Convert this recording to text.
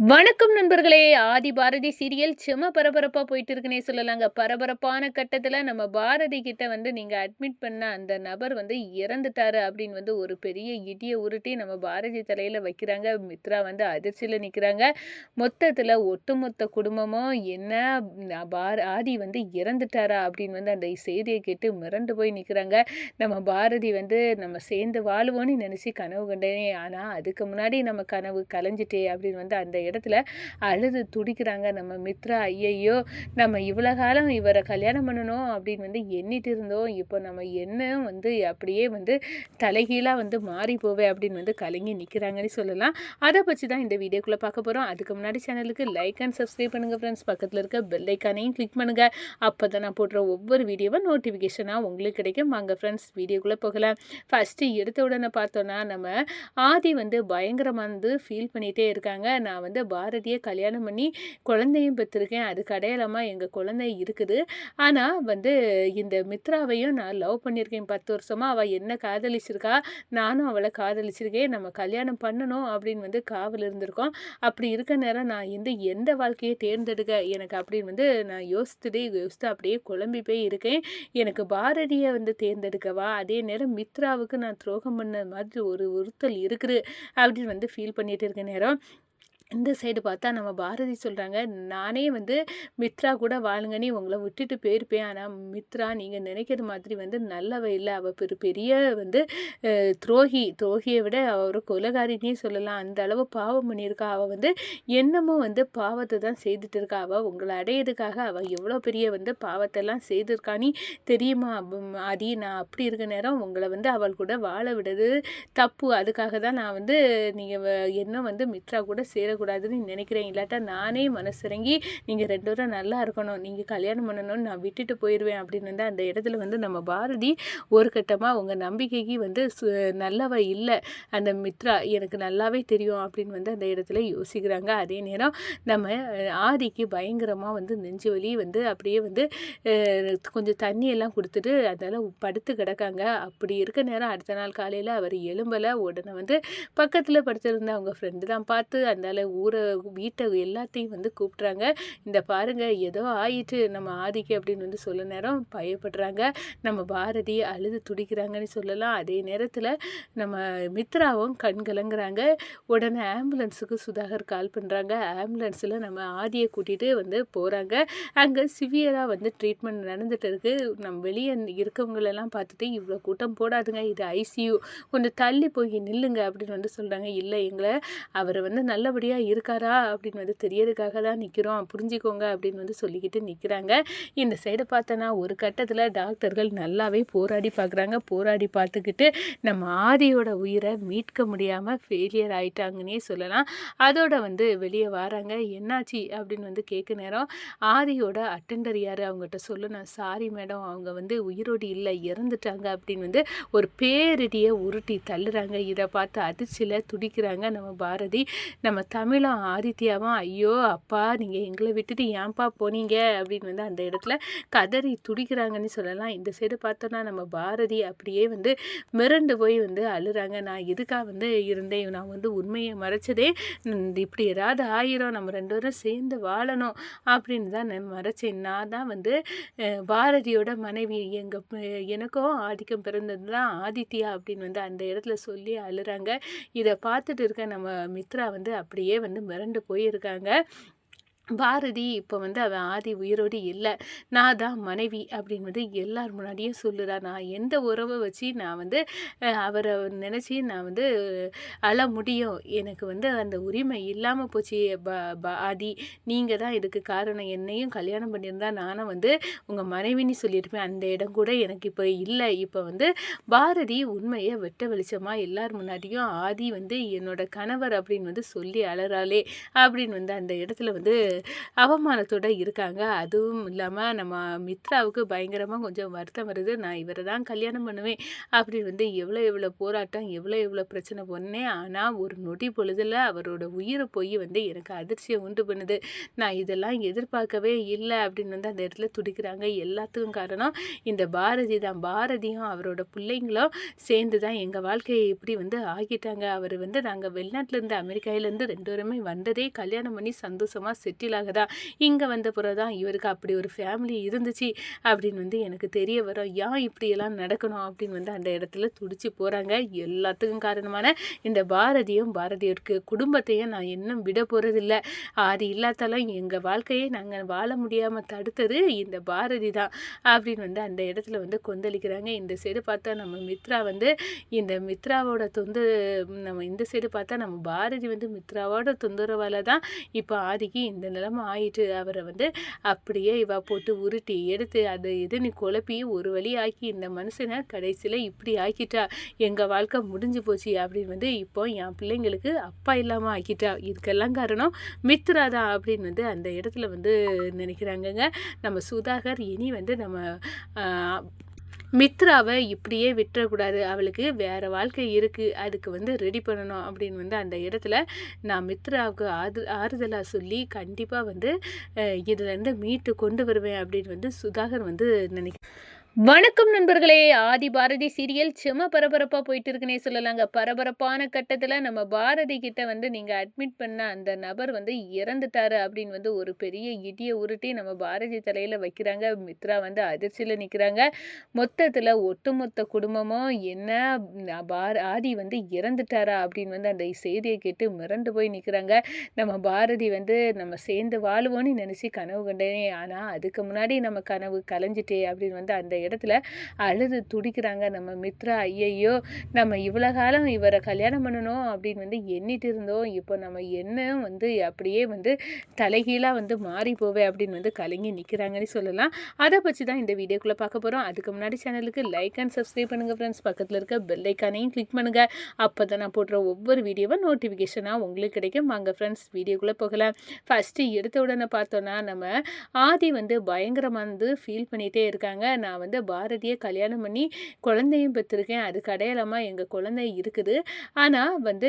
வணக்கம் நண்பர்களே! ஆதி பாரதி சீரியல் செம பரபரப்பா போயிட்டு இருக்குன்னே சொல்லலாங்க. பரபரப்பான கட்டத்தில நம்ம பாரதி கிட்ட நீங்க அட்மிட் பண்ண அந்த நபர் இறந்துட்டாரு அப்படின்னு ஒரு பெரிய இடிய உருட்டி நம்ம பாரதி தலையில வைக்கிறாங்க. மித்ரா அதிர்ச்சியில நிக்கிறாங்க. மொத்தத்தில ஒட்டுமொத்த குடும்பமும் என்ன ஆதி இறந்துட்டாரா அப்படின்னு அந்த செய்திய கேட்டு மிரண்டு போய் நிக்கிறாங்க. நம்ம பாரதி நம்ம சேர்ந்து வாழுவோம்னு நினைச்சு கனவு கண்டேனே! ஆனா அதுக்கு முன்னாடி நம்ம கனவு கலைஞ்சிட்டே அப்படின்னு அந்த இடத்துல அழுது துடிக்கிறாங்க நம்ம மித்ரா. ஐயையோ! நம்ம இவ்வளோ காலம் இவரை கல்யாணம் பண்ணணும் அப்படின்னு எண்ணிட்டு இருந்தோம். இப்போ நம்ம எண்ணம் அப்படியே தலைகீழா மாறி போவே அப்படின்னு கலங்கி நிற்கிறாங்கன்னு சொல்லலாம். அதை பற்றி தான் இந்த வீடியோக்குள்ளே பார்க்க போகிறோம். அதுக்கு முன்னாடி சேனலுக்கு லைக் அண்ட் சப்ஸ்கிரைப் பண்ணுங்கள் ஃப்ரெண்ட்ஸ். பக்கத்தில் இருக்க பெல் ஐக்கானையும் கிளிக் பண்ணுங்கள். அப்போ தான் நான் போடுற ஒவ்வொரு வீடியோவும் நோட்டிஃபிகேஷனாக உங்களுக்கு கிடைக்கும். வாங்க ஃப்ரெண்ட்ஸ் வீடியோக்குள்ளே போகலாம். ஃபஸ்ட்டு எடுத்த உடனே பார்த்தோன்னா நம்ம ஆதி பயங்கரமாக ஃபீல் பண்ணிகிட்டே இருக்காங்க. நான் பாரதியை கல்யாணம் பண்ணி குழந்தையும் பெற்றிருக்கேன். அதுக்கு அடையாளமாக எங்கள் குழந்தை இருக்குது. ஆனால் இந்த மித்ராவையும் நான் லவ் பண்ணியிருக்கேன் 10 வருஷமா. அவள் என்ன காதலிச்சிருக்கா, நானும் அவளை காதலிச்சிருக்கேன். நம்ம கல்யாணம் பண்ணணும் அப்படின்னு காவல் இருந்திருக்கோம். அப்படி இருக்க நேரம் நான் எந்த வாழ்க்கையை தேர்ந்தெடுக்க எனக்கு அப்படின்னு நான் யோசித்து அப்படியே குழம்பி போய் இருக்கேன். எனக்கு பாரதியை தேர்ந்தெடுக்கவா, அதே நேரம் மித்ராவுக்கு நான் துரோகம் பண்ண மாதிரி ஒரு உறுத்தல் இருக்குது அப்படின்னு ஃபீல் பண்ணிட்டு இருக்க நேரம் இந்த சைடு பார்த்தா நம்ம பாரதி சொல்கிறாங்க, நானே மித்ரா கூட வாழுங்கன்னு உங்களை விட்டுட்டு போயிருப்பேன். ஆனால் மித்ரா நீங்கள் நினைக்கிற மாதிரி நல்லவ இல்லை. அவள் பெரிய துரோகியை விட அவள் ஒரு கொலைகாரினே சொல்லலாம். அந்த அளவு பாவம் பண்ணியிருக்கா. அவள் என்னமோ பாவத்தை தான் செய்துட்டு இருக்கா. அவள் உங்களை அடையிறதுக்காக அவள் எவ்வளோ பெரிய பாவத்தெல்லாம் செய்திருக்கானி தெரியுமா? அதி நான் அப்படி இருக்க நேரம் உங்களை அவள் கூட வாழ விடுறது தப்பு. அதுக்காக தான் நான் நீங்கள் என்ன மித்ரா கூட கூடாதுன்னு நினைக்கிறேன். இல்லாட்டா நானே மனசிறங்கி நீங்கள் 2 பேரும் நல்லா இருக்கணும், நீங்கள் கல்யாணம் பண்ணணும்னு நான் விட்டுட்டு போயிடுவேன் அப்படின்னு அந்த இடத்துல நம்ம பாரதி ஒரு கட்டமாக உங்கள் நம்பிக்கைக்கு நல்லவ இல்லை அந்த மித்ரா, எனக்கு நல்லாவே தெரியும் அப்படின்னு அந்த இடத்துல யோசிக்கிறாங்க. அதே நேரம் நம்ம ஆதிக்கு பயங்கரமாக நெஞ்சு வலி அப்படியே கொஞ்சம் தண்ணியெல்லாம் கொடுத்துட்டு அதனால் படுத்து கிடக்காங்க. அப்படி இருக்க நேரம் அடுத்த நாள் காலையில் அவர் எலும்பலை. உடனே பக்கத்தில் படுத்திருந்த அவங்க ஃப்ரெண்டு தான் பார்த்து அதனால் ஊரை வீட்டை எல்லாத்தையும் கூப்பிட்றாங்க. இந்த பாருங்க ஏதோ ஆயிட்டு நம்ம ஆதிக்கு அப்படின்னு சொல்ல நேரம் பயப்படுறாங்க. நம்ம பாரதி அழுது துடிக்கிறாங்கன்னு சொல்லலாம். அதே நேரத்தில் நம்ம மித்ராவும் கண் கலங்குறாங்க. உடனே ஆம்புலன்ஸுக்கு சுதாகர் கால் பண்ணுறாங்க. ஆம்புலன்ஸில் நம்ம ஆதியை கூட்டிகிட்டு போகிறாங்க. அங்கே சிவியராக ட்ரீட்மெண்ட் நடந்துட்டு இருக்கு. நம்ம வெளியே இருக்கவங்களெல்லாம் பார்த்துட்டு இவ்வளோ கூட்டம் போடாதுங்க, இது ஐசியூ, கொஞ்சம் தள்ளி போய் நில்லுங்க அப்படின்னு சொல்கிறாங்க. இல்லை எங்களை அவர் நல்லபடியாக இருக்காரா அப்படின்னு தெரியறதுக்காக தான் நிற்கிறோம், புரிஞ்சுக்கோங்க அப்படின்னு சொல்லிக்கிட்டு நிற்கிறாங்க. இந்த சைடை பார்த்தோன்னா ஒரு கட்டத்தில் டாக்டர்கள் நல்லாவே போராடி பார்க்குறாங்க. போராடி பார்த்துக்கிட்டு நம்ம ஆதியோட உயிரை மீட்க முடியாமல் ஃபெயிலியர் ஆகிட்டாங்கன்னே சொல்லலாம். அதோட வெளியே வராங்க. என்னாச்சு அப்படின்னு கேட்க நேரம் ஆதியோட அட்டெண்டர் யார் அவங்ககிட்ட சொல்லணும். சாரி மேடம், அவங்க உயிரோடு இல்லை, இறந்துட்டாங்க அப்படின்னு ஒரு பேரிடியை உருட்டி தள்ளுறாங்க. இதை பார்த்து அதிர்ச்சியில் துடிக்கிறாங்க நம்ம பாரதி. நம்ம தமிழும் ஆதித்யாவும் ஐயோ அப்பா நீங்கள் எங்களை விட்டுட்டு ஏன்பா போனீங்க அப்படின்னு அந்த இடத்துல கதறி துடிக்கிறாங்கன்னு சொல்லலாம். இந்த சைடு பார்த்தோன்னா நம்ம பாரதி அப்படியே மிரண்டு போய் அழுறாங்க. நான் எதுக்காக இருந்தேன், நான் உண்மையை மறைச்சதே இப்படி ஏதாவது ஆயிரும், நம்ம 2 பேரும் சேர்ந்து வாழணும் அப்படின்னு தான் நான் மறைச்சேன். நான் தான் பாரதியோட மனைவி, எனக்கும் ஆதிக்கம் பிறந்தது தான் ஆதித்யா அப்படின்னு அந்த இடத்துல சொல்லி அழுறாங்க. இதை பார்த்துட்டு இருக்க நம்ம மித்ரா அப்படியே மிரண்டு போயிருக்காங்க. பாரதி இப்போ அவன் ஆதி உயிரோடு இல்லை, நான் தான் மனைவி அப்படின்னு எல்லார் முன்னாடியும் சொல்லுறா. நான் எந்த உறவை வச்சு நான் அவரை நினச்சி நான் அழ முடியும், எனக்கு அந்த உரிமை இல்லாமல் போச்சு. ஆதி நீங்கள் தான் இதுக்கு காரணம், என்னையும் கல்யாணம் பண்ணியிருந்தா நானும் உங்கள் மனைவின்னு சொல்லியிருப்பேன். அந்த இடம் கூட எனக்கு இப்போ இல்லை. இப்போ பாரதி உண்மையை வெட்ட வெளிச்சமாக எல்லார் முன்னாடியும் ஆதி என்னோட கணவர் அப்படின்னு சொல்லி அழறாளே அப்படின்னு அந்த இடத்துல அவமானத்தோட இருக்காங்க. அதுவும் இல்லாமல் நம்ம மித்ராவுக்கு பயங்கரமாக கொஞ்சம் வருத்தம் வருது. நான் இவரை தான் கல்யாணம் பண்ணுவேன் அப்படி வந்து எவ்வளோ எவ்வளோ போராட்டம், எவ்வளோ எவ்வளோ பிரச்சனை பண்ணேன். ஆனால் ஒரு நொடி பொழுதில் அவரோட உயிரை போய் வந்து எனக்கு அதிர்ச்சியை உண்டு பண்ணுது. நான் இதெல்லாம் எதிர்பார்க்கவே இல்லை அப்படின்னு வந்து அந்த இடத்துல துடிக்கிறாங்க. எல்லாத்துக்கும் காரணம் இந்த பாரதி தான். பாரதியும் அவரோட பிள்ளைங்களும் சேர்ந்து தான் எங்கள் வாழ்க்கையை இப்படி வந்து ஆகிட்டாங்க. அவர் வந்து நாங்கள் வெளிநாட்டிலேருந்து அமெரிக்காவிலேருந்து 2 பேருமே வந்ததே கல்யாணம் பண்ணி சந்தோஷமாக செட்டில் ஆகதா. இங்கே வந்த பிறகு தான் இவருக்கு அப்படி ஒரு ஃபேமிலி இருந்துச்சு அப்படின்னு வந்து எனக்கு தெரிய வரும். ஏன் இப்படியெல்லாம் நடக்கணும் அப்படின்னு வந்து அந்த இடத்துல துடிச்சு போகிறாங்க. எல்லாத்துக்கும் காரணமான இந்த பாரதியும் பாரதியோருக்கு குடும்பத்தையும் நான் இன்னும் விட போகிறதில்ல. அது இல்லாதாலும் எங்கள் வாழ்க்கையை நாங்கள் வாழ முடியாமல் தடுத்தது இந்த பாரதி தான் அப்படின்னு வந்து அந்த இடத்துல வந்து கொந்தளிக்கிறாங்க. இந்த சைடு பார்த்தா நம்ம மித்ரா வந்து இந்த மித்ராவோட நம்ம இந்த சைடு பார்த்தா நம்ம பாரதி வந்து மித்ராவோட தொந்தரவால் தான் இப்போ ஆதிக்கு இந்த நிலைமை ஆயிட்டு. அவரை வந்து அப்படியே இவா போட்டு உருட்டி எடுத்து அதை இதுன்னு குழப்பி ஒரு வழி ஆக்கி இந்த மனுஷனை கடைசியில் இப்படி ஆக்கிட்டா. எங்கள் வாழ்க்கை முடிஞ்சு போச்சு அப்படின்னு வந்து இப்போ என் பிள்ளைங்களுக்கு அப்பா இல்லாமல் ஆக்கிட்டா. இதுக்கெல்லாம் காரணம் மித்ரா தான் அப்படின்னு வந்து அந்த இடத்துல வந்து நினைக்கிறாங்கங்க. நம்ம சுதாகர் இனி வந்து நம்ம மித்ராவை இப்படியே விட்டுறக்கூடாது. அவளுக்கு வேறு வாழ்க்கை இருக்குது, அதுக்கு வந்து ரெடி பண்ணணும் அப்படின்னு வந்து அந்த இடத்துல நான் மித்ராவுக்கு ஆறுதலாக சொல்லி கண்டிப்பாக வந்து இதுலேருந்து மீட்டு கொண்டு வருவேன் அப்படின்னு வந்து சுதாகர் வந்து வணக்கம் நண்பர்களே. ஆதி பாரதி சீரியல் செம பரபரப்பாக போயிட்டு இருக்குன்னே சொல்லலாங்க. பரபரப்பான கட்டத்தில் நம்ம பாரதி கிட்ட வந்து நீங்கள் அட்மிட் பண்ண அந்த நபர் வந்து இறந்துட்டாரு அப்படின்னு வந்து ஒரு பெரிய இடியை உருட்டி நம்ம பாரதி தலையில் வைக்கிறாங்க. மித்ரா வந்து அதிர்ச்சியில் நிற்கிறாங்க. மொத்தத்தில் ஒட்டுமொத்த குடும்பமும் என்ன ஆதி வந்து இறந்துட்டாரா அப்படின்னு வந்து அந்த செய்தியை கேட்டு மிரண்டு போய் நிற்கிறாங்க. நம்ம பாரதி வந்து நம்ம சேர்ந்து வாழுவோன்னு நினச்சி கனவு கண்டேனே, ஆனால் அதுக்கு முன்னாடி நம்ம கனவு கலைஞ்சிட்டே அப்படின்னு வந்து அந்த இடத்துல அழுது துடிக்கிறாங்க. நம்ம மித்ரா ஐயையோ நம்ம இவ்வளோ காலம் இவரை கல்யாணம் பண்ணணும் அப்படின்னு வந்து எண்ணிட்டு இருந்தோம். இப்போ நம்ம என்ன வந்து அப்படியே வந்து தலைகீழாக வந்து மாறி போவே அப்படின்னு வந்து கலங்கி நிற்கிறாங்கன்னு சொல்லலாம். அதை பற்றி தான் இந்த வீடியோக்குள்ளே பார்க்க போகிறோம். அதுக்கு முன்னாடி சேனலுக்கு லைக் அண்ட் சப்ஸ்கிரைப் பண்ணுங்கள் ஃப்ரெண்ட்ஸ். பக்கத்தில் இருக்க பெல் ஐக்கானையும் கிளிக் பண்ணுங்கள். அப்போ தான் நான் போடுற ஒவ்வொரு வீடியோவும் நோட்டிஃபிகேஷனாக உங்களுக்கு கிடைக்கும். வாங்க ஃப்ரெண்ட்ஸ் வீடியோக்குள்ளே போகலாம். ஃபஸ்ட்டு எடுத்த உடனே பார்த்தோன்னா நம்ம ஆதி வந்து பயங்கரமாக வந்து ஃபீல் பண்ணிகிட்டே இருக்காங்க. நான் வந்து பாரதியை கல்யாணம் பண்ணி குழந்தையும் பெற்றிருக்கேன், அதுக்கு அடையாளமாக எங்கள் குழந்தை இருக்குது. ஆனால் வந்து